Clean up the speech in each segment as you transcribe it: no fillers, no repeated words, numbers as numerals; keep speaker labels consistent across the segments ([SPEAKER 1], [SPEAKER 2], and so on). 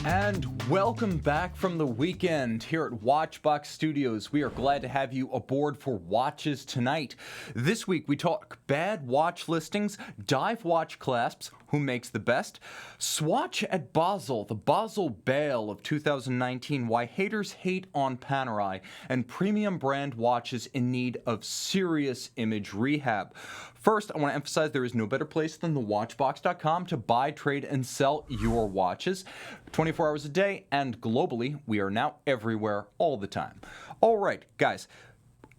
[SPEAKER 1] And welcome back from the weekend here at Watchbox Studios. We are glad to have you aboard for Watches Tonight. This week we talk bad watch listings, dive watch clasps, who makes the best, Swatch at Basel, the Basel Bale of 2019, why haters hate on Panerai, and premium brand watches in need of serious image rehab. First, I want to emphasize there is no better place than thewatchbox.com to buy, trade, and sell your watches 24 hours a day, and globally, we are now everywhere all the time. All right, guys.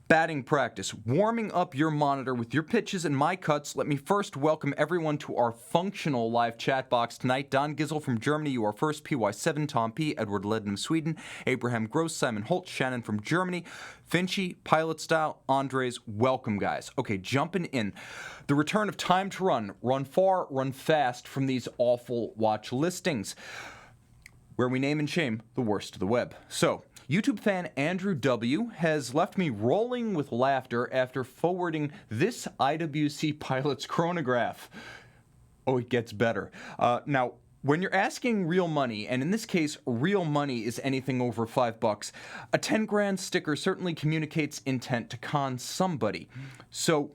[SPEAKER 1] Batting practice, warming up your monitor with your pitches and my cuts. Let me first welcome everyone to our functional live chat box tonight. Don Gizzle from Germany, you are first. PY7, Tom P, Edward Ledden of Sweden, Abraham Gross, Simon Holt, Shannon from Germany, Finchy, Pilot Style, Andres, welcome guys. Okay, jumping in. The return of time to run far, run fast from these awful watch listings, where we name and shame the worst of the web. So, YouTube fan Andrew W. has left me rolling with laughter after forwarding this IWC Pilot's Chronograph. Oh, it gets better. Now, when you're asking real money, and in this case, real money is anything over $5, a 10 grand sticker certainly communicates intent to con somebody. So,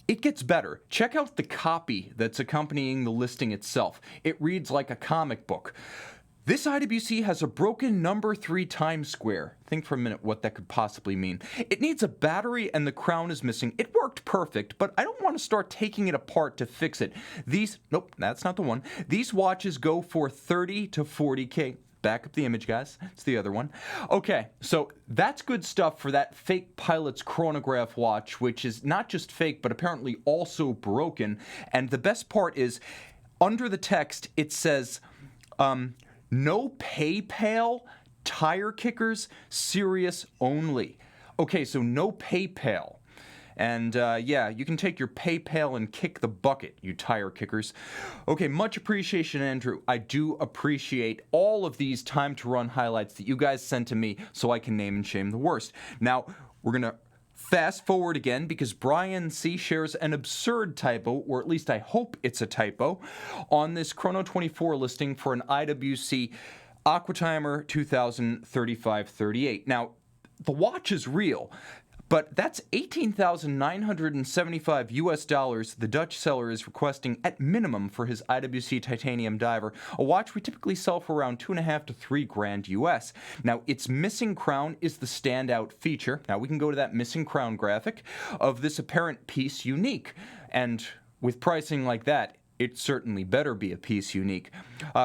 [SPEAKER 1] it gets better. Check out the copy that's accompanying the listing itself. It reads like a comic book. This IWC has a broken number 3 times square. Think for a minute what that could possibly mean. It needs a battery and the crown is missing. It worked perfect, but I don't want to start taking it apart to fix it. Nope, that's not the one. These watches go for 30 to 40K. Back up the image, guys. It's the other one. Okay, so that's good stuff for that fake Pilot's Chronograph watch, which is not just fake, but apparently also broken. And the best part is, under the text, it says, no PayPal, tire kickers, serious only. Okay, so no PayPal. And yeah, you can take your PayPal and kick the bucket, you tire kickers. Okay, much appreciation, Andrew. I do appreciate all of these time to run highlights that you guys sent to me so I can name and shame the worst. Now, we're going to fast forward again because Brian C. shares an absurd typo, or at least I hope it's a typo, on this Chrono 24 listing for an IWC Aquatimer 2035-38. Now, the watch is real, but that's $18,975 US the Dutch seller is requesting at minimum for his IWC titanium diver, a watch we typically sell for around $2.5 to $3 grand US. Now, its missing crown is the standout feature. Now, we can go to that missing crown graphic of this apparent piece unique, and with pricing like that, it certainly better be a piece unique.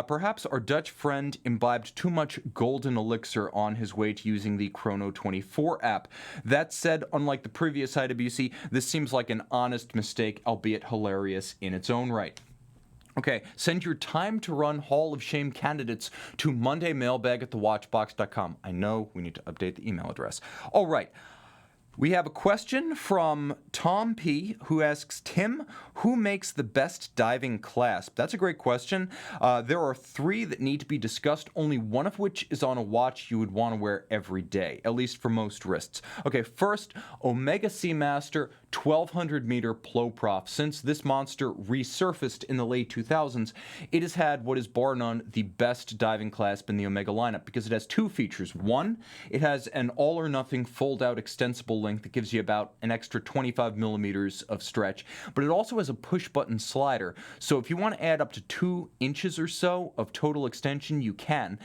[SPEAKER 1] Perhaps our Dutch friend imbibed too much golden elixir on his way to using the Chrono 24 app. That said, unlike the previous IWC, this seems like an honest mistake, albeit hilarious in its own right. Okay, send your time to run Hall of Shame candidates to mondaymailbag@thewatchbox.com. I know we need to update the email address. All right. We have a question from Tom P., who asks, Tim, who makes the best diving clasp? That's a great question. There are 3 that need to be discussed, only one of which is on a watch you would want to wear every day, at least for most wrists. Okay, first, Omega Seamaster 1200 meter Ploprof. Since this monster resurfaced in the late 2000s, it has had what is bar none the best diving clasp in the Omega lineup because it has 2 features. One, it has an all-or-nothing fold-out extensible length that gives you about an extra 25 millimeters of stretch, but it also has a push-button slider, so if you want to add up to 2 inches or so of total extension, you can.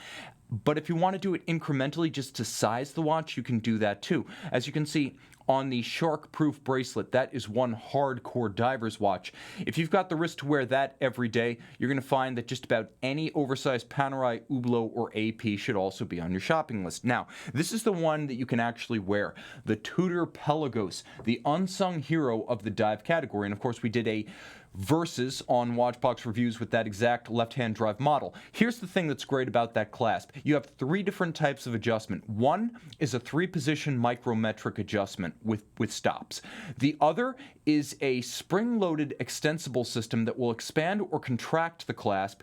[SPEAKER 1] But if you want to do it incrementally just to size the watch, you can do that too. As you can see on the shark-proof bracelet, that is one hardcore diver's watch. If you've got the wrist to wear that every day, you're going to find that just about any oversized Panerai, Hublot, or AP should also be on your shopping list. Now, this is the one that you can actually wear. The Tudor Pelagos, the unsung hero of the dive category. And of course, we did a versus on Watchbox Reviews with that exact left-hand drive model. Here's the thing that's great about that clasp. You have 3 different types of adjustment. One is a 3-position micrometric adjustment with stops. The other is a spring-loaded extensible system that will expand or contract the clasp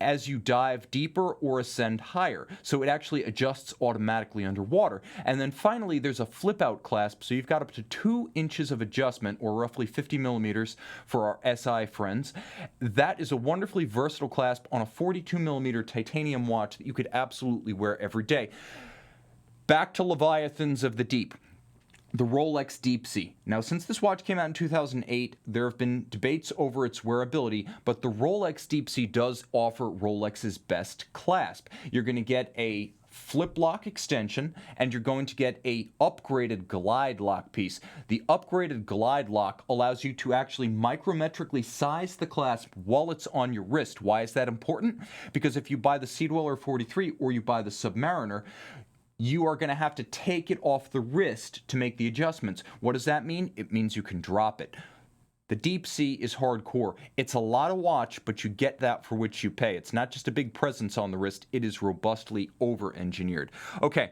[SPEAKER 1] as you dive deeper or ascend higher. So it actually adjusts automatically underwater. And then finally, there's a flip-out clasp, so you've got up to 2 inches of adjustment, or roughly 50 millimeters for our SI friends. That is a wonderfully versatile clasp on a 42 millimeter titanium watch that you could absolutely wear every day. Back to Leviathans of the Deep. The Rolex Deep Sea. Now, since this watch came out in 2008, there have been debates over its wearability, but the Rolex Deep Sea does offer Rolex's best clasp. You're going to get a flip lock extension, and you're going to get a upgraded glide lock piece. The upgraded glide lock allows you to actually micrometrically size the clasp while it's on your wrist. Why is that important? Because if you buy the Sea Dweller 43 or you buy the Submariner, you are going to have to take it off the wrist to make the adjustments. What does that mean? It means you can drop it. The Deep Sea is hardcore. It's a lot of watch, but you get that for which you pay. It's not just a big presence on the wrist. It is robustly over-engineered. Okay.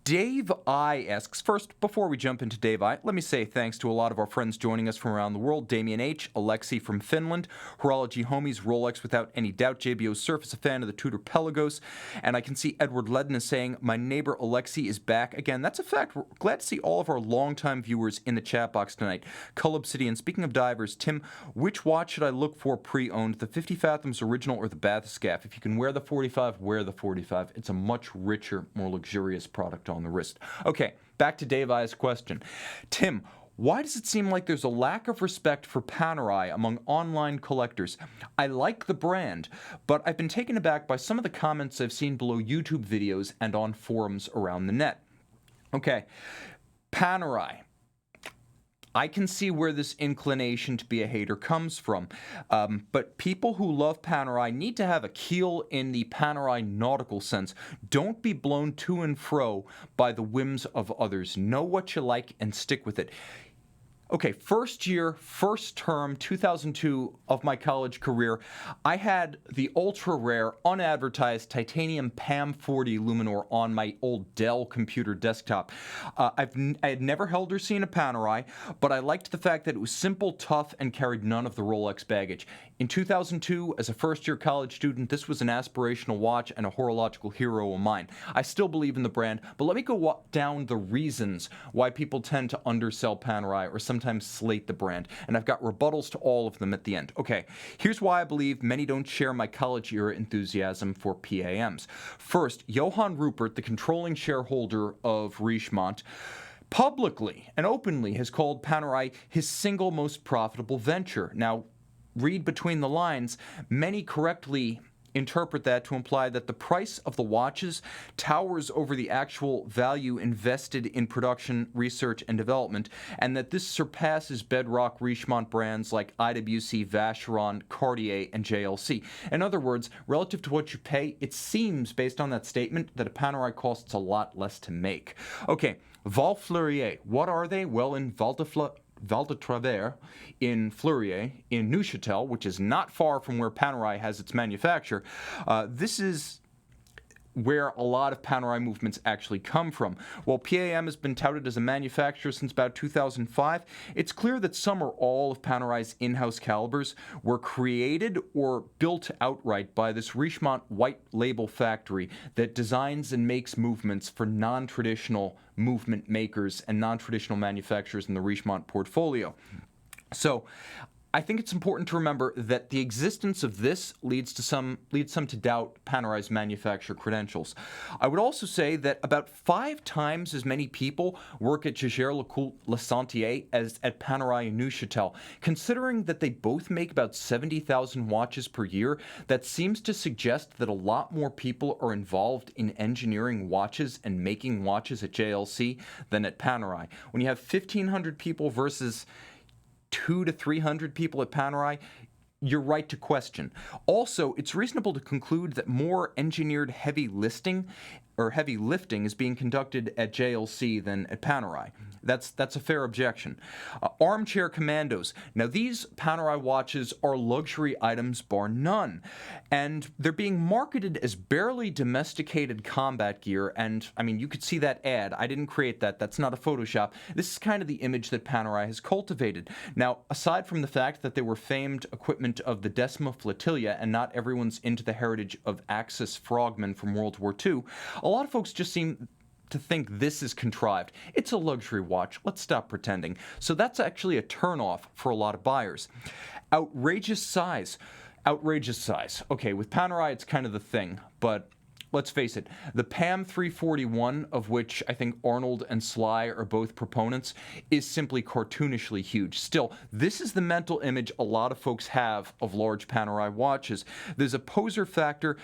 [SPEAKER 1] Dave I asks, first, before we jump into Dave I, let me say thanks to a lot of our friends joining us from around the world. Damien H., Alexi from Finland, Horology Homies, Rolex without any doubt, JBO Surf is a fan of the Tudor Pelagos, and I can see Edward Ledden is saying, my neighbor Alexi is back again. That's a fact. We're glad to see all of our longtime viewers in the chat box tonight. Cull Obsidian, speaking of divers, Tim, which watch should I look for pre-owned, the 50 Fathoms original or the Bathyscaphe? If you can wear the 45, wear the 45. It's a much richer, more luxurious product on the wrist. Okay, back to Dave I's question. Tim, why does it seem like there's a lack of respect for Panerai among online collectors? I like the brand, but I've been taken aback by some of the comments I've seen below YouTube videos and on forums around the net. Okay, Panerai. I can see where this inclination to be a hater comes from, but people who love Panerai need to have a keel in the Panerai nautical sense. Don't be blown to and fro by the whims of others. Know what you like and stick with it. Okay, first year, first term, 2002 of my college career, I had the ultra-rare, unadvertised titanium PAM 40 Luminor on my old Dell computer desktop. I had never held or seen a Panerai, but I liked the fact that it was simple, tough, and carried none of the Rolex baggage. In 2002, as a first-year college student, this was an aspirational watch and a horological hero of mine. I still believe in the brand, but let me go down the reasons why people tend to undersell Panerai or sometimes slate the brand, and I've got rebuttals to all of them at the end. Okay, here's why I believe many don't share my college-era enthusiasm for PAMs. First, Johann Rupert, the controlling shareholder of Richemont, publicly and openly has called Panerai his single most profitable venture. Now, read between the lines, many correctly interpret that to imply that the price of the watches towers over the actual value invested in production, research, and development, and that this surpasses bedrock Richemont brands like IWC, Vacheron, Cartier, and JLC. In other words, relative to what you pay, it seems, based on that statement, that a Panerai costs a lot less to make. Okay, Valfleurier, what are they? Well, in Val de Travers, in Fleurier, in Neuchâtel, which is not far from where Panerai has its manufacture. This is where a lot of Panerai movements actually come from. While PAM has been touted as a manufacturer since about 2005, it's clear that some or all of Panerai's in-house calibers were created or built outright by this Richemont white label factory that designs and makes movements for non-traditional movement makers and non-traditional manufacturers in the Richemont portfolio. So, I think it's important to remember that the existence of this leads some to doubt Panerai's manufacturer credentials. I would also say that about 5 times as many people work at Jaeger-LeCoultre as at Panerai and Neuchâtel. Considering that they both make about 70,000 watches per year, that seems to suggest that a lot more people are involved in engineering watches and making watches at JLC than at Panerai. When you have 1,500 people versus 200 to 300 people at Panerai, you're right to question. Also, it's reasonable to conclude that more engineered heavy listing or heavy lifting is being conducted at JLC than at Panerai. That's a fair objection. Armchair commandos. Now, these Panerai watches are luxury items bar none, and they're being marketed as barely domesticated combat gear, and, I mean, you could see that ad. I didn't create that. That's not a Photoshop. This is kind of the image that Panerai has cultivated. Now, aside from the fact that they were famed equipment of the Decima Flotilla, and not everyone's into the heritage of Axis frogmen from World War II, a lot of folks just seem to think this is contrived. It's a luxury watch. Let's stop pretending. So that's actually a turnoff for a lot of buyers. Outrageous size. Outrageous size. Okay, with Panerai, it's kind of the thing, but let's face it, the PAM 341, of which I think Arnold and Sly are both proponents, is simply cartoonishly huge. Still, this is the mental image a lot of folks have of large Panerai watches. There's a poser factor,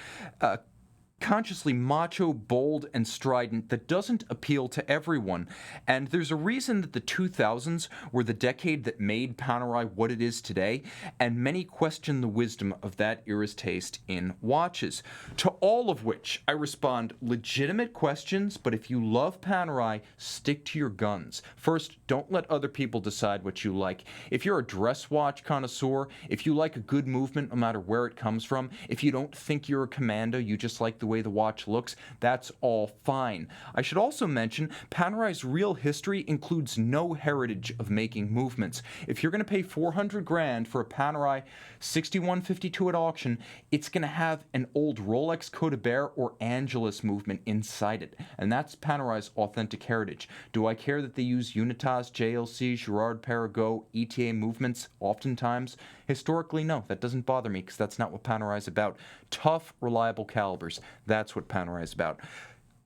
[SPEAKER 1] consciously macho, bold, and strident that doesn't appeal to everyone. And there's a reason that the 2000s were the decade that made Panerai what it is today, and many question the wisdom of that era's taste in watches. To all of which I respond, legitimate questions, but if you love Panerai, stick to your guns. First, don't let other people decide what you like. If you're a dress watch connoisseur, if you like a good movement no matter where it comes from, if you don't think you're a commando, you just like the way the watch looks, that's all fine. I should also mention Panerai's real history includes no heritage of making movements. If you're going to pay $400,000 for a Panerai 6152 at auction, it's going to have an old Rolex Cellini or Angelus movement inside it, and that's Panerai's authentic heritage. Do I care that they use Unitas, JLC, Girard-Perregaux, ETA movements oftentimes? Historically, no, that doesn't bother me because that's not what Panerai is about. Tough, reliable calibers. That's what Panerai is about.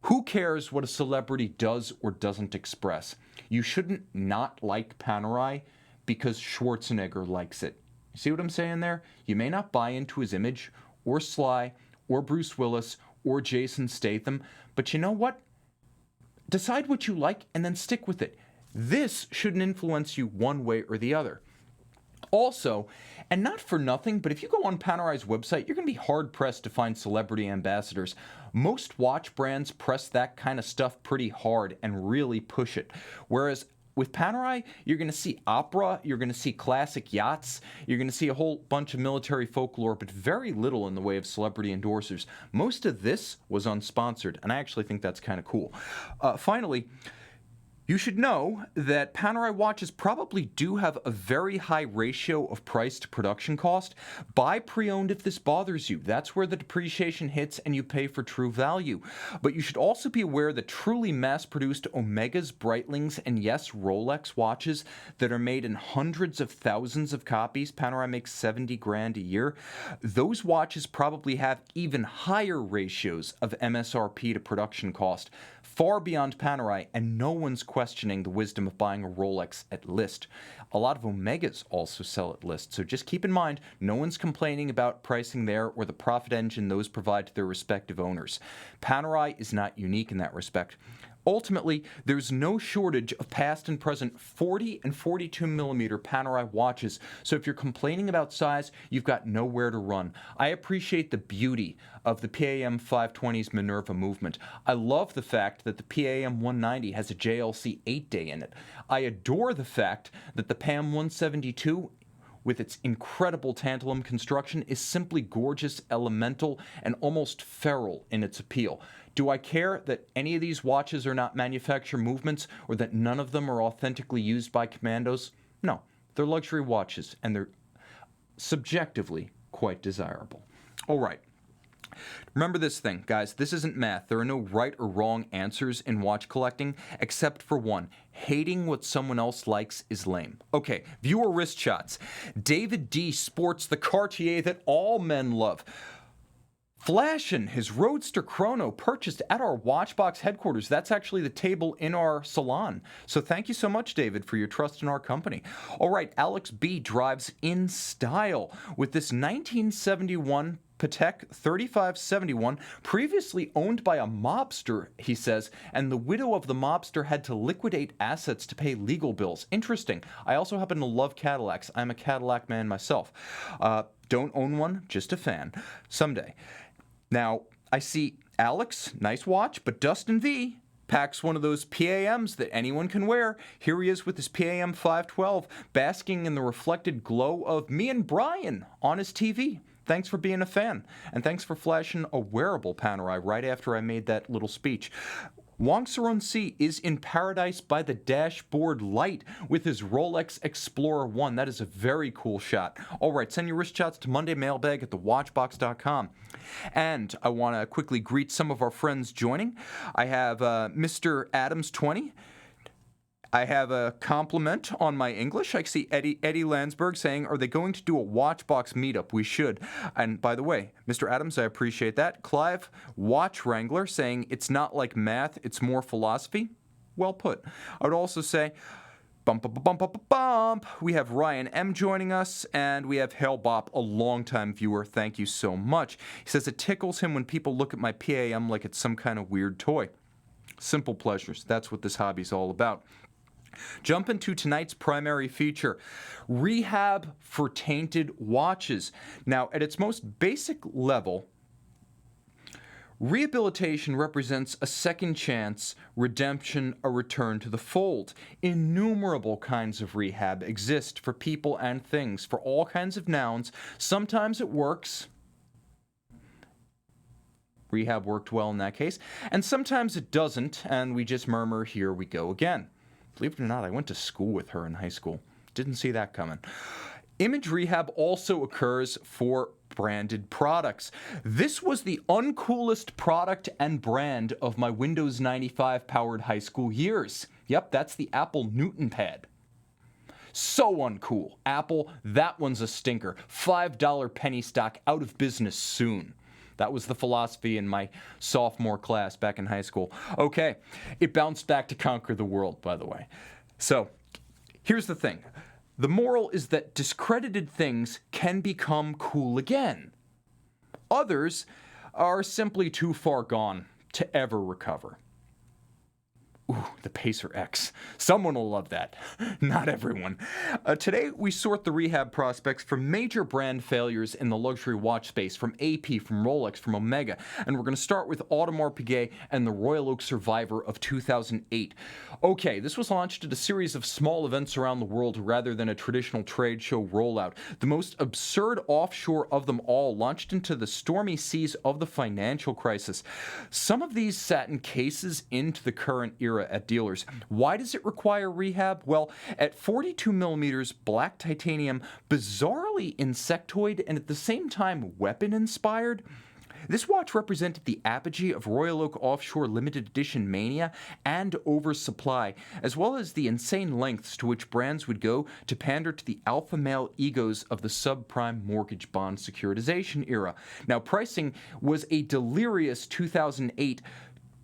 [SPEAKER 1] Who cares what a celebrity does or doesn't express? You shouldn't not like Panerai because Schwarzenegger likes it. You see what I'm saying there? You may not buy into his image, or Sly, or Bruce Willis, or Jason Statham, but you know what? Decide what you like and then stick with it. This shouldn't influence you one way or the other. Also, and not for nothing, but if you go on Panerai's website, you're going to be hard-pressed to find celebrity ambassadors. Most watch brands press that kind of stuff pretty hard and really push it. Whereas with Panerai, you're going to see opera, you're going to see classic yachts, you're going to see a whole bunch of military folklore, but very little in the way of celebrity endorsers. Most of this was unsponsored, and I actually think that's kind of cool. Finally, you should know that Panerai watches probably do have a very high ratio of price to production cost. Buy pre-owned if this bothers you. That's where the depreciation hits and you pay for true value. But you should also be aware that truly mass-produced Omegas, Breitlings, and yes, Rolex watches that are made in hundreds of thousands of copies, Panerai makes $70,000 a year, those watches probably have even higher ratios of MSRP to production cost, far beyond Panerai, and no one's questioning the wisdom of buying a Rolex at list. A lot of Omegas also sell at list, so just keep in mind, no one's complaining about pricing there or the profit engine those provide to their respective owners. Panerai is not unique in that respect. Ultimately, there's no shortage of past and present 40 and 42 millimeter Panerai watches, so if you're complaining about size, you've got nowhere to run. I appreciate the beauty of the PAM 520's Minerva movement. I love the fact that the PAM 190 has a JLC 8-day in it. I adore the fact that the PAM 172 with its incredible tantalum construction is simply gorgeous, elemental, and almost feral in its appeal. Do I care that any of these watches are not manufacturer movements or that none of them are authentically used by commandos? No, they're luxury watches and they're subjectively quite desirable. All right. Remember this thing, guys. This isn't math. There are no right or wrong answers in watch collecting, except for one. Hating what someone else likes is lame. Okay, viewer wrist shots. David D sports the Cartier that all men love. Flashin', his Roadster Chrono purchased at our Watchbox headquarters. That's actually the table in our salon. So thank you so much, David, for your trust in our company. All right, Alex B drives in style with this 1971 Patek 3571, previously owned by a mobster, he says, and the widow of the mobster had to liquidate assets to pay legal bills. Interesting. I also happen to love Cadillacs. I'm a Cadillac man myself. Don't own one, just a fan. Someday. Now, I see Alex, nice watch, but Dustin V packs one of those PAMs that anyone can wear. Here he is with his PAM 512, basking in the reflected glow of me and Brian on his TV. Thanks for being a fan, and thanks for flashing a wearable Panerai right after I made that little speech. Wang Sarun-C is in paradise by the dashboard light with his Rolex Explorer 1. That is a very cool shot. All right, send your wrist shots to mondaymailbag@thewatchbox.com. And I want to quickly greet some of our friends joining. I have Mr. Adams20. I have a compliment on my English. I see Eddie Landsberg saying, are they going to do a Watchbox meetup? We should. And by the way, Mr. Adams, I appreciate that. Clive Watch Wrangler saying, it's not like math, it's more philosophy. Well put. I would also say, bump. We have Ryan M joining us, and we have Hellbop, a longtime viewer. Thank you so much. He says it tickles him when people look at my PAM like it's some kind of weird toy. Simple pleasures. That's what this hobby's all about. Jump into tonight's primary feature, rehab for tainted watches. Now, at its most basic level, rehabilitation represents a second chance, redemption, a return to the fold. Innumerable kinds of rehab exist for people and things, for all kinds of nouns. Sometimes it works. Rehab worked well in that case. And sometimes it doesn't, and we just murmur, here we go again. Believe it or not, I went to school with her in high school. Didn't see that coming. Image rehab also occurs for branded products. This was the uncoolest product and brand of my Windows 95 powered high school years. Yep, that's the Apple Newton Pad. So uncool. Apple, that one's a stinker. $5 penny stock, out of business soon. That was the philosophy in my sophomore class back in high school. Okay, it bounced back to conquer the world, by the way. So, here's the thing. The moral is that discredited things can become cool again. Others are simply too far gone to ever recover. Ooh, the Pacer X. Someone will love that. Not everyone. Today, we sort the rehab prospects from major brand failures in the luxury watch space, from AP, from Rolex, from Omega, and we're going to start with Audemars Piguet and the Royal Oak Survivor of 2008. Okay, this was launched at a series of small events around the world rather than a traditional trade show rollout. The most absurd offshore of them all launched into the stormy seas of the financial crisis. Some of these sat in cases into the current era at dealers. Why does it require rehab? Well, at 42 millimeters black titanium, bizarrely insectoid and at the same time weapon-inspired, this watch represented the apogee of Royal Oak Offshore limited edition mania and oversupply, as well as the insane lengths to which brands would go to pander to the alpha male egos of the subprime mortgage bond securitization era. Now, pricing was a delirious 2008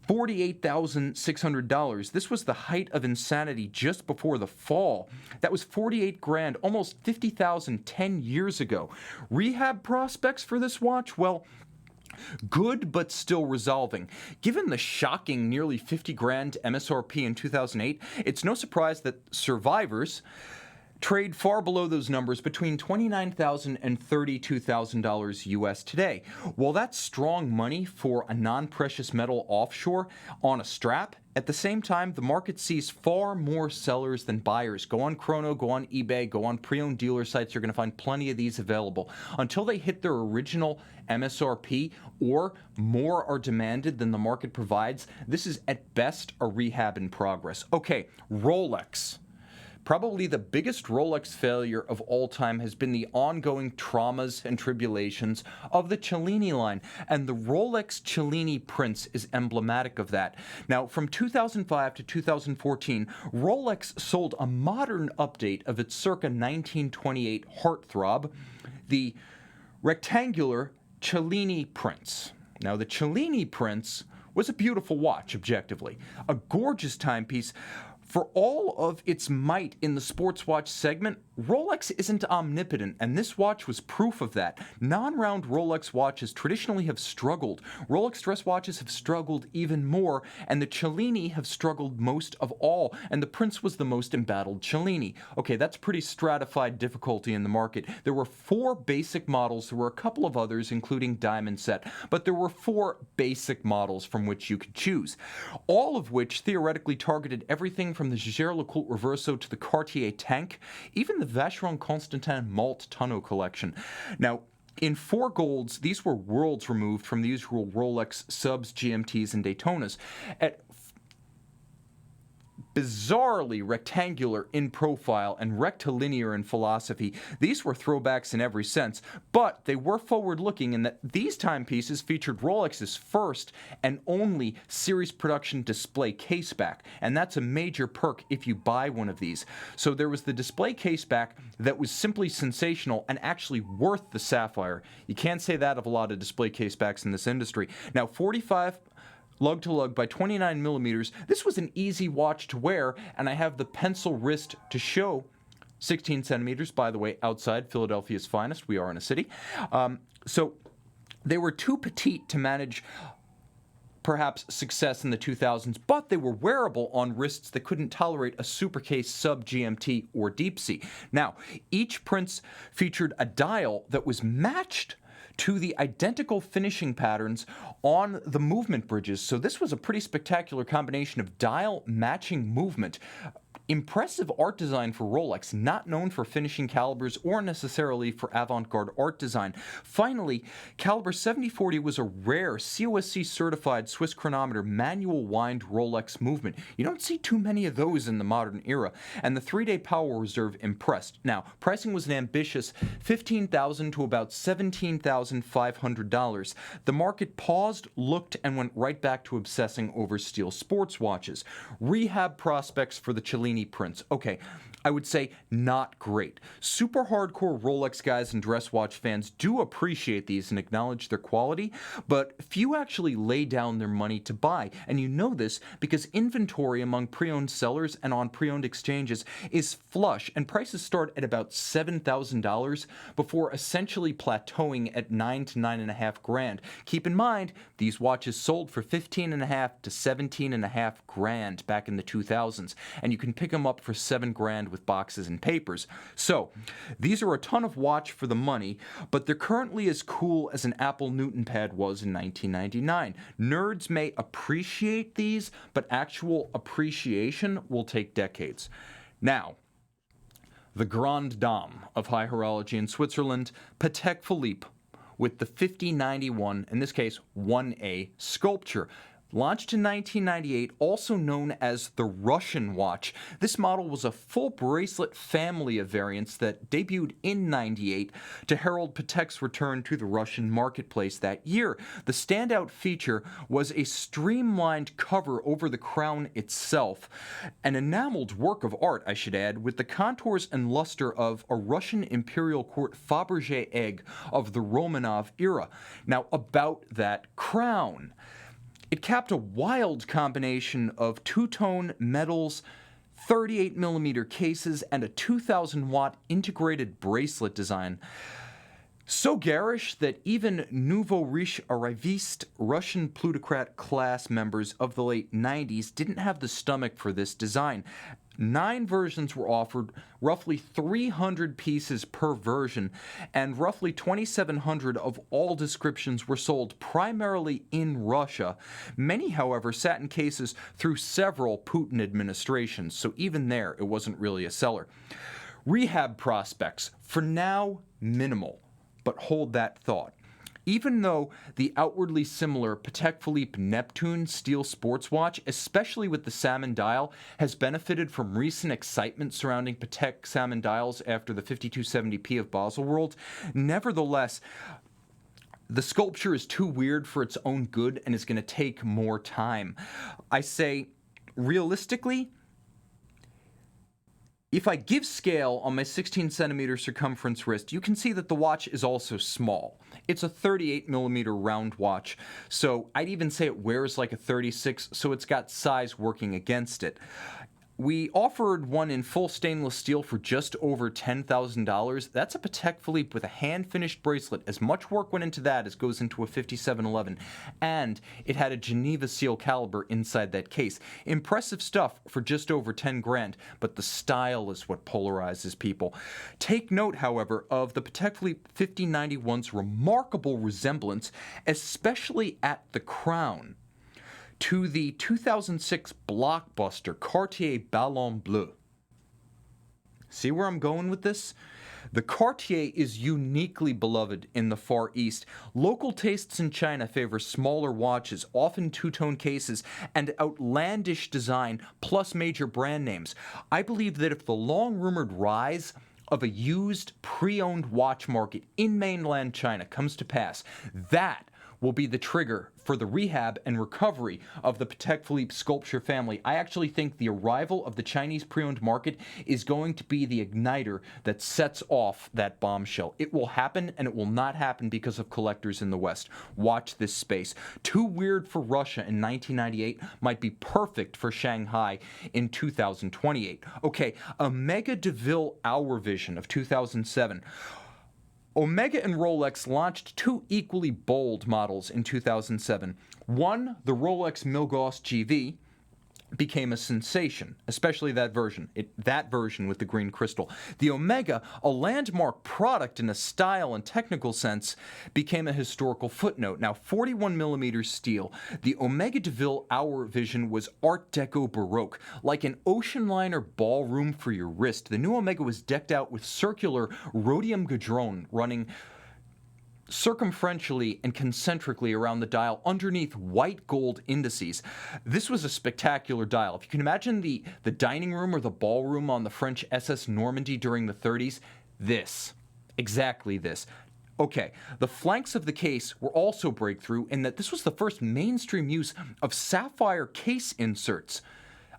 [SPEAKER 1] $48,600. This was the height of insanity just before the fall. That was 48 grand, almost 50,000 10 years ago. Rehab prospects for this watch? Well, good, but still resolving. Given the shocking nearly 50 grand MSRP in 2008, it's no surprise that survivors trade far below those numbers, between $29,000 and $32,000 US today. While that's strong money for a non-precious metal offshore on a strap, at the same time, the market sees far more sellers than buyers. Go on Chrono, go on eBay, go on pre-owned dealer sites. You're going to find plenty of these available. Until they hit their original MSRP or more are demanded than the market provides, this is at best a rehab in progress. Okay, Rolex. Probably the biggest Rolex failure of all time has been the ongoing traumas and tribulations of the Cellini line, and the Rolex Cellini Prince is emblematic of that. Now, from 2005 to 2014, Rolex sold a modern update of its circa 1928 heartthrob, the rectangular Cellini Prince. Now, the Cellini Prince was a beautiful watch, objectively, a gorgeous timepiece For all of its might in the sports watch segment, Rolex isn't omnipotent, and this watch was proof of that. Non-round Rolex watches traditionally have struggled. Rolex dress watches have struggled even more, and the Cellini have struggled most of all, and the Prince was the most embattled Cellini. Okay, that's pretty stratified difficulty in the market. There were 4 basic models. There were a couple of others, including Diamond Set, but there were 4 basic models from which you could choose, all of which theoretically targeted everything from the Jaeger-LeCoultre Reverso to the Cartier Tank, even the Vacheron Constantin Malt Tonneau collection. Now, in 4 golds, these were worlds removed from the usual Rolex subs, GMTs, and Daytonas. At bizarrely rectangular in profile and rectilinear in philosophy, these were throwbacks in every sense, but they were forward-looking in that these timepieces featured Rolex's first and only series production display caseback, and that's a major perk if you buy one of these. So there was the display caseback that was simply sensational and actually worth the sapphire. You can't say that of a lot of display casebacks in this industry. Now, 45 lug to lug by 29 millimeters. This was an easy watch to wear, and I have the pencil wrist to show. 16 centimeters, by the way, outside Philadelphia's finest. We are in a city. So they were too petite to manage perhaps success in the 2000s, but they were wearable on wrists that couldn't tolerate a supercase sub GMT or deep sea. Now, each Prince featured a dial that was matched to the identical finishing patterns on the movement bridges. So this was a pretty spectacular combination of dial matching movement. Impressive art design for Rolex, not known for finishing calibers or necessarily for avant-garde art design. Finally, caliber 7040 was a rare COSC certified Swiss chronometer manual wind Rolex movement. You don't see too many of those in the modern era, and the 3-day power reserve impressed. Now, pricing was an ambitious $15,000 to about $17,500. The market paused, looked, and went right back to obsessing over steel sports watches. Rehab prospects for the Cellini Prince. Okay, I would say not great. Super hardcore Rolex guys and dress watch fans do appreciate these and acknowledge their quality, but few actually lay down their money to buy. And you know this because inventory among pre-owned sellers and on pre-owned exchanges is flush, and prices start at about $7,000 before essentially plateauing at $9,000 to $9,500. Keep in mind, these watches sold for $15,500 to $17,500 back in the 2000s, and you can pick them up for $7,000 with boxes and papers. So, these are a ton of watch for the money, but they're currently as cool as an Apple Newton pad was in 1999. Nerds may appreciate these, but actual appreciation will take decades. Now, the grande dame of high horology in Switzerland, Patek Philippe, with the 5091, in this case 1A sculpture. Launched in 1998, also known as the Russian watch, this model was a full bracelet family of variants that debuted in '98 to herald Patek's return to the Russian marketplace that year. The standout feature was a streamlined cover over the crown itself, an enameled work of art, I should add, with the contours and luster of a Russian imperial court Fabergé egg of the Romanov era. Now, about that crown. It capped a wild combination of two-tone metals, 38mm cases, and a 2,000-watt integrated bracelet design. So garish that even nouveau riche arriviste Russian plutocrat class members of the late 90s didn't have the stomach for this design. 9 versions were offered, roughly 300 pieces per version, and roughly 2,700 of all descriptions were sold primarily in Russia. Many, however, sat in cases through several Putin administrations, so even there it wasn't really a seller. Rehab prospects, for now, minimal, but hold that thought. Even though the outwardly similar Patek Philippe Neptune steel sports watch, especially with the salmon dial, has benefited from recent excitement surrounding Patek salmon dials after the 5270p of Baselworld, nevertheless, the sculpture is too weird for its own good and is going to take more time. I say, realistically, if I give scale on my 16cm circumference wrist, you can see that the watch is also small. It's a 38mm round watch, so I'd even say it wears like a 36, so it's got size working against it. We offered one in full stainless steel for just over $10,000. That's a Patek Philippe with a hand-finished bracelet. As much work went into that as goes into a 5711. And it had a Geneva seal caliber inside that case. Impressive stuff for just over 10 grand, but the style is what polarizes people. Take note, however, of the Patek Philippe 5091's remarkable resemblance, especially at the crown, to the 2006 blockbuster Cartier Ballon Bleu. See where I'm going with this? The Cartier is uniquely beloved in the Far East. Local tastes in China favor smaller watches, often two-tone cases, and outlandish design, plus major brand names. I believe that if the long-rumored rise of a used, pre-owned watch market in mainland China comes to pass, that will be the trigger for the rehab and recovery of the Patek Philippe sculpture family. I actually think the arrival of the Chinese pre-owned market is going to be the igniter that sets off that bombshell. It will happen, and it will not happen because of collectors in the West. Watch this space. Too weird for Russia in 1998 might be perfect for Shanghai in 2028. Okay, Omega de Ville Hour Vision of 2007. Omega and Rolex launched two equally bold models in 2007. One, the Rolex Milgauss GV, became a sensation, especially that version. That version with the green crystal. The Omega, a landmark product in a style and technical sense, became a historical footnote. Now, 41mm steel, the Omega de Ville Hour Vision was Art Deco Baroque, like an ocean liner ballroom for your wrist. The new Omega was decked out with circular rhodium gadron running circumferentially and concentrically around the dial underneath white gold indices. This was a spectacular dial. If you can imagine the dining room or the ballroom on the French SS Normandy during the 30s, exactly this. Okay, the flanks of the case were also breakthrough in that this was the first mainstream use of sapphire case inserts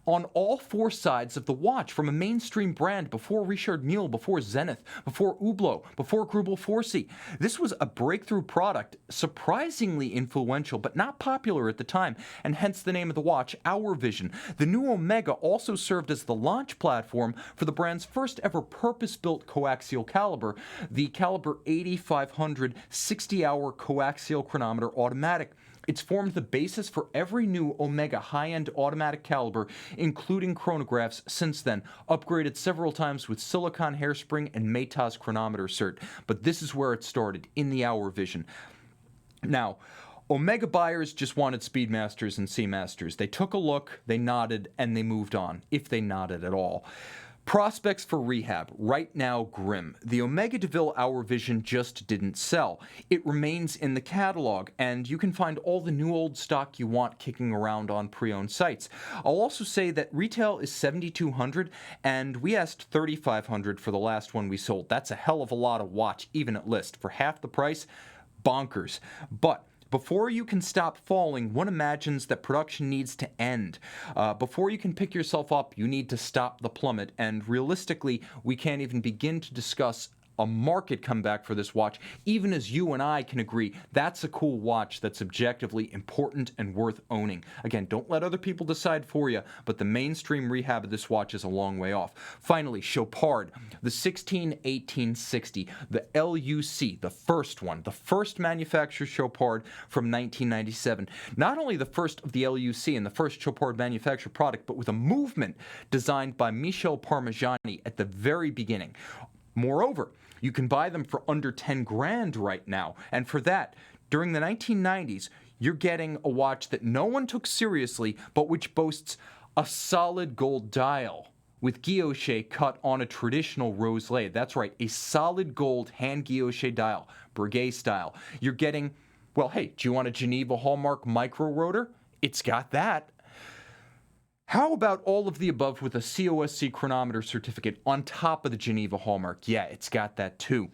[SPEAKER 1] on all four sides of the watch from a mainstream brand before Richard Mille, before Zenith, before Hublot, before Grubel Forsey. This was a breakthrough product, surprisingly influential, but not popular at the time, and hence the name of the watch, Hour Vision. The new Omega also served as the launch platform for the brand's first ever purpose-built coaxial caliber, the caliber 8500 60-hour coaxial chronometer automatic. It's formed the basis for every new Omega high-end automatic caliber, including chronographs since then, upgraded several times with silicon hairspring and Maytas chronometer cert. But this is where it started, in the Hour Vision. Now, Omega buyers just wanted Speedmasters and Seamasters. They took a look, they nodded, and they moved on, if they nodded at all. Prospects for rehab, right now grim. The Omega de Ville Hour Vision just didn't sell. It remains in the catalog, and you can find all the new old stock you want kicking around on pre-owned sites. I'll also say that retail is $7,200, and we asked $3,500 for the last one we sold. That's a hell of a lot of watch, even at list. For half the price, bonkers. But before you can stop falling, one imagines that production needs to end. Before you can pick yourself up, you need to stop the plummet. And realistically, we can't even begin to discuss a market comeback for this watch, even as you and I can agree that's a cool watch that's objectively important and worth owning. Again, don't let other people decide for you, but the mainstream rehab of this watch is a long way off. Finally, Chopard, the 16-1860, the L.U.C, the first one, the first manufactured Chopard from 1997. Not only the first of the L.U.C and the first Chopard manufactured product, but with a movement designed by Michel Parmigiani at the very beginning. Moreover, you can buy them for under 10 grand right now, and for that, during the 1990s, you're getting a watch that no one took seriously, but which boasts a solid gold dial with guilloche cut on a traditional rose lathe. That's right, a solid gold hand guilloche dial, Breguet style. You're getting, well, hey, do you want a Geneva Hallmark micro rotor? It's got that. How about all of the above with a COSC chronometer certificate on top of the Geneva Hallmark? Yeah, it's got that too.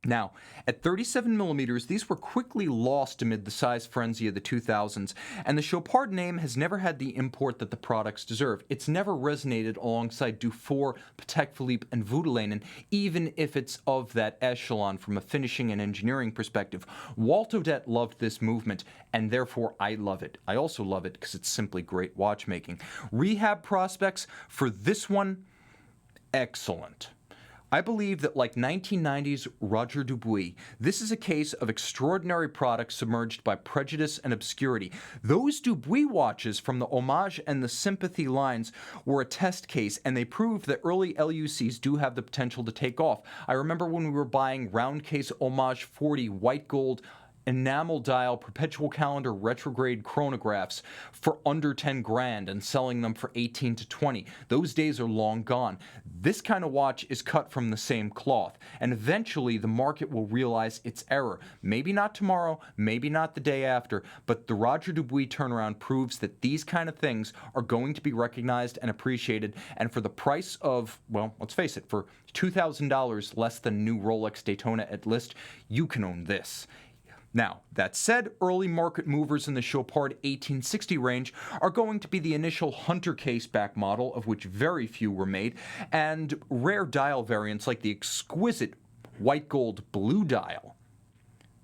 [SPEAKER 1] Now, at 37 millimeters, these were quickly lost amid the size frenzy of the 2000s, and the Chopard name has never had the import that the products deserve. It's never resonated alongside Dufour, Patek Philippe, and Voutilanen, even if it's of that echelon from a finishing and engineering perspective. Walt Odette loved this movement, and therefore I love it. I also love it because it's simply great watchmaking. Rehab prospects for this one, excellent. I believe that, like 1990's Roger Dubuis, this is a case of extraordinary products submerged by prejudice and obscurity. Those Dubuis watches from the Homage and the Sympathy lines were a test case, and they proved that early LUCs do have the potential to take off. I remember when we were buying round case Homage 40 white gold enamel dial perpetual calendar retrograde chronographs for under 10 grand and selling them for 18 to 20. Those days are long gone. This kind of watch is cut from the same cloth, and eventually the market will realize its error. Maybe not tomorrow, maybe not the day after, but the Roger Dubuis turnaround proves that these kind of things are going to be recognized and appreciated, and for the price of, well, let's face it, for $2,000 less than new Rolex Daytona at list, you can own this. Now, that said, early market movers in the Chopard 1860 range are going to be the initial Hunter case back model, of which very few were made, and rare dial variants like the exquisite white gold blue dial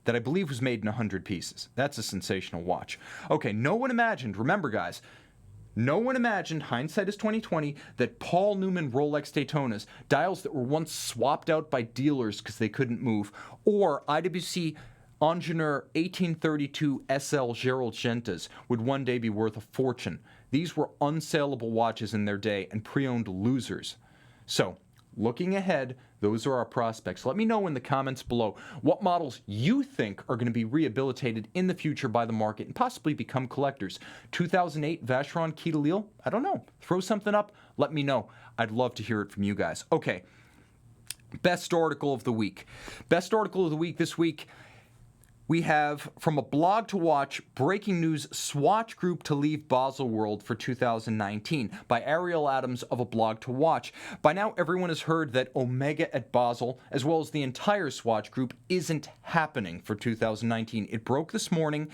[SPEAKER 1] that I believe was made in 100 pieces. That's a sensational watch. Okay, no one imagined, remember guys, no one imagined, hindsight is 2020, that Paul Newman Rolex Daytonas, dials that were once swapped out by dealers because they couldn't move, or IWC Ingenieur 1832 SL Gerald Gentas would one day be worth a fortune. These were unsaleable watches in their day and pre-owned losers. So, looking ahead, those are our prospects. Let me know in the comments below what models you think are going to be rehabilitated in the future by the market and possibly become collectors. 2008 Vacheron Key de Lille? I don't know. Throw something up. Let me know. I'd love to hear it from you guys. Okay, best article of the week. Best article of the week this week. We have, from a blog to watch, breaking news, Swatch Group to leave Baselworld for 2019 by Ariel Adams of a blog to watch. By now, everyone has heard that Omega at Basel, as well as the entire Swatch Group, isn't happening for 2019. It broke this morning.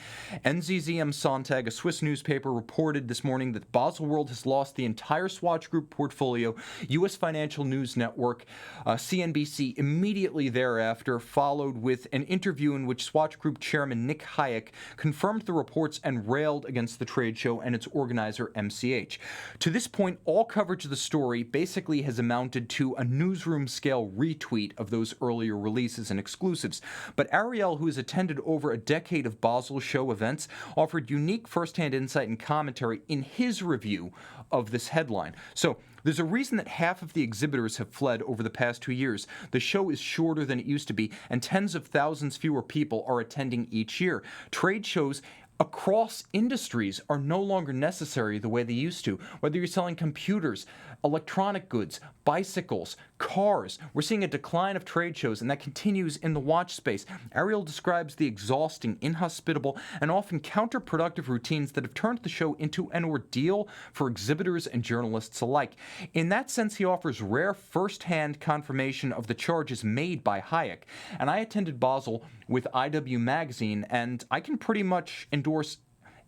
[SPEAKER 1] NZZ am Sonntag, a Swiss newspaper, reported this morning that Baselworld has lost the entire Swatch Group portfolio. U.S. Financial News Network, CNBC, immediately thereafter followed with an interview in which Swatch Group Chairman Nick Hayek confirmed the reports and railed against the trade show and its organizer, MCH. To this point, all coverage of the story basically has amounted to a newsroom-scale retweet of those earlier releases and exclusives. But Ariel, who has attended over a decade of Basel show events, offered unique first-hand insight and commentary in his review of this headline. So, there's a reason that half of the exhibitors have fled over the past 2 years. The show is shorter than it used to be, and tens of thousands fewer people are attending each year. Trade shows across industries are no longer necessary the way they used to. Whether you're selling computers, electronic goods, bicycles, cars, we're seeing a decline of trade shows, and that continues in the watch space. Ariel describes the exhausting, inhospitable, and often counterproductive routines that have turned the show into an ordeal for exhibitors and journalists alike. In that sense, he offers rare first-hand confirmation of the charges made by Hayek. And I attended Basel with IW Magazine, and I can pretty much endorse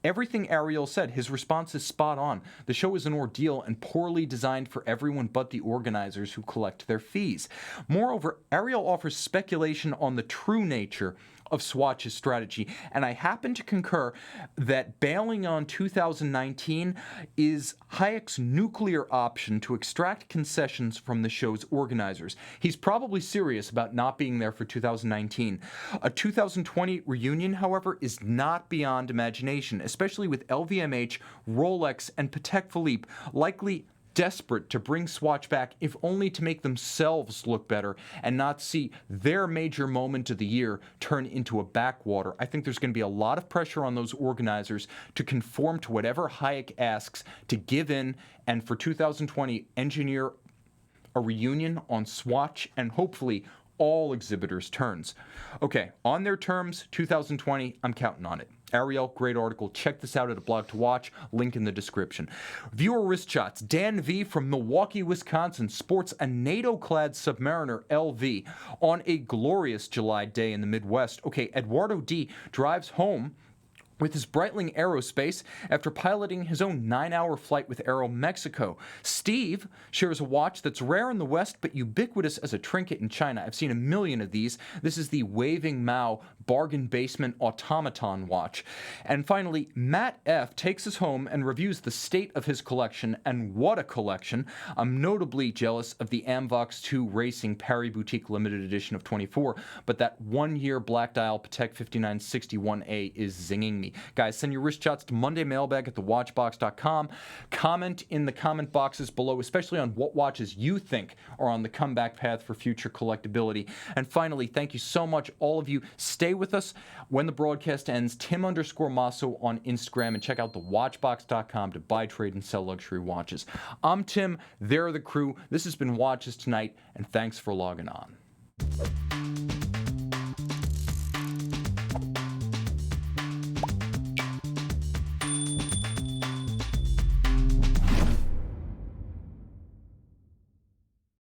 [SPEAKER 1] everything Ariel said. His response is spot on. The show is an ordeal and poorly designed for everyone but the organizers who collect their fees. Moreover, Ariel offers speculation on the true nature of Swatch's strategy, and I happen to concur that bailing on 2019 is Hayek's nuclear option to extract concessions from the show's organizers. He's probably serious about not being there for 2019. A 2020 reunion, however, is not beyond imagination, especially with LVMH, Rolex, and Patek Philippe likely desperate to bring Swatch back, if only to make themselves look better and not see their major moment of the year turn into a backwater. I think there's going to be a lot of pressure on those organizers to conform to whatever Hayek asks, to give in, and for 2020, engineer a reunion on Swatch and hopefully all exhibitors' turns. Okay, on their terms, 2020, I'm counting on it. Ariel, great article. Check this out at a blog to watch. Link in the description. Viewer wrist shots. Dan V from Milwaukee, Wisconsin sports a NATO-clad Submariner LV on a glorious July day in the Midwest. Okay, Eduardo D drives home with his Breitling Aerospace after piloting his own 9-hour flight with Aeromexico. Steve shares a watch that's rare in the West but ubiquitous as a trinket in China. I've seen a million of these. This is the Waving Mao Bargain Basement Automaton watch. And finally, Matt F. takes us home and reviews the state of his collection, and what a collection. I'm notably jealous of the Amvox 2 Racing Paris Boutique Limited Edition of 24, but that one-year black dial Patek 5961A is zinging me. Guys, send your wrist shots to mondaymailbag@thewatchbox.com. Comment in the comment boxes below, especially on what watches you think are on the comeback path for future collectability. And finally, thank you so much, all of you. Stay with us when the broadcast ends. Tim_Mosso on Instagram, and check out thewatchbox.com to buy, trade, and sell luxury watches. I'm Tim. They're the crew. This has been Watches Tonight, and thanks for logging on.